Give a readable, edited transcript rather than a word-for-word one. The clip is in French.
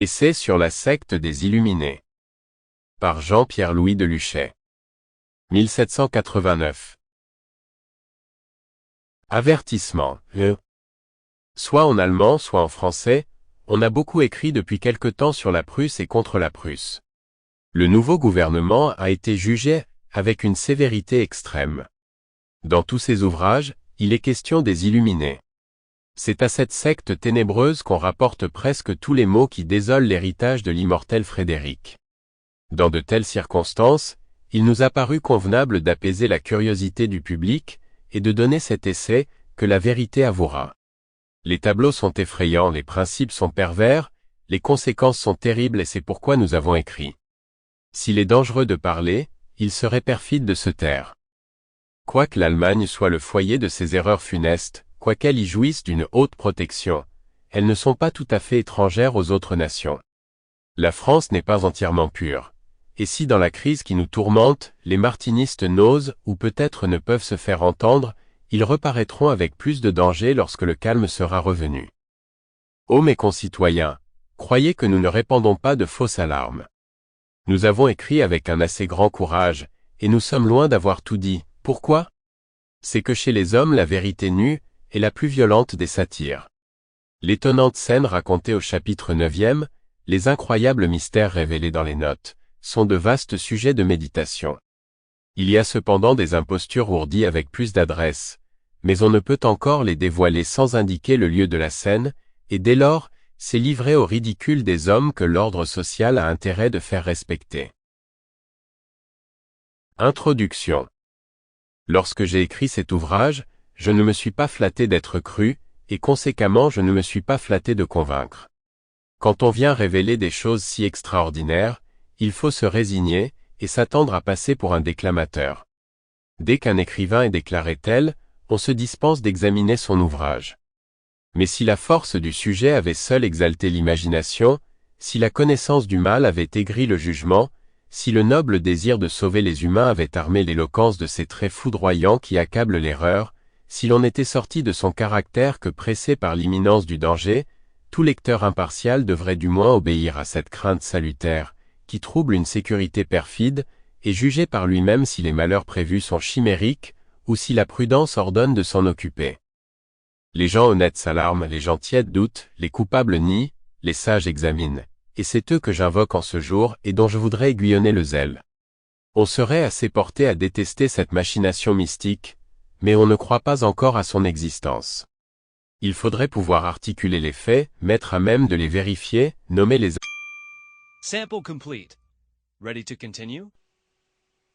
Essai sur la secte des Illuminés. Par Jean-Pierre-Louis Deluchet. 1789. Avertissement. Soit en allemand, soit en français, on a beaucoup écrit depuis quelque temps sur la Prusse et contre la Prusse. Le nouveau gouvernement a été jugé avec une sévérité extrême. Dans tous ses ouvrages, il est question des Illuminés. C'est à cette secte ténébreuse qu'on rapporte presque tous les maux qui désolent l'héritage de l'immortel Frédéric. Dans de telles circonstances, il nous a paru convenable d'apaiser la curiosité du public et de donner cet essai que la vérité avouera. Les tableaux sont effrayants, les principes sont pervers, les conséquences sont terribles et c'est pourquoi nous avons écrit. S'il est dangereux de parler, il serait perfide de se taire. Quoique l'Allemagne soit le foyer de ces erreurs funestes, quoiqu'elle y jouisse d'une haute protection, elles ne sont pas tout à fait étrangères aux autres nations. La France n'est pas entièrement pure. Et si dans la crise qui nous tourmente, les martinistes n'osent ou peut-être ne peuvent se faire entendre, ils reparaîtront avec plus de danger lorsque le calme sera revenu. Ô mes concitoyens, croyez que nous ne répandons pas de fausses alarmes. Nous avons écrit avec un assez grand courage, et nous sommes loin d'avoir tout dit. Pourquoi? C'est que chez les hommes la vérité nue est la plus violente des satires. L'étonnante scène racontée au chapitre 9e, les incroyables mystères révélés dans les notes, sont de vastes sujets de méditation. Il y a cependant des impostures ourdies avec plus d'adresse, mais on ne peut encore les dévoiler sans indiquer le lieu de la scène, et dès lors, c'est livrer au ridicule des hommes que l'ordre social a intérêt de faire respecter. Introduction. Lorsque j'ai écrit cet ouvrage, je ne me suis pas flatté d'être cru, et conséquemment je ne me suis pas flatté de convaincre. Quand on vient révéler des choses si extraordinaires, il faut se résigner, et s'attendre à passer pour un déclamateur. Dès qu'un écrivain est déclaré tel, on se dispense d'examiner son ouvrage. Mais si la force du sujet avait seule exalté l'imagination, si la connaissance du mal avait aigri le jugement, si le noble désir de sauver les humains avait armé l'éloquence de ces traits foudroyants qui accablent l'erreur, si l'on n'était sorti de son caractère que pressé par l'imminence du danger, tout lecteur impartial devrait du moins obéir à cette crainte salutaire, qui trouble une sécurité perfide, et juger par lui-même si les malheurs prévus sont chimériques, ou si la prudence ordonne de s'en occuper. Les gens honnêtes s'alarment, les gens tièdes doutent, les coupables nient, les sages examinent, et c'est eux que j'invoque en ce jour et dont je voudrais aiguillonner le zèle. On serait assez porté à détester cette machination mystique, mais on ne croit pas encore à son existence. Il faudrait pouvoir articuler les faits, mettre à même de les vérifier, nommer les... Sample complete. Ready to continue?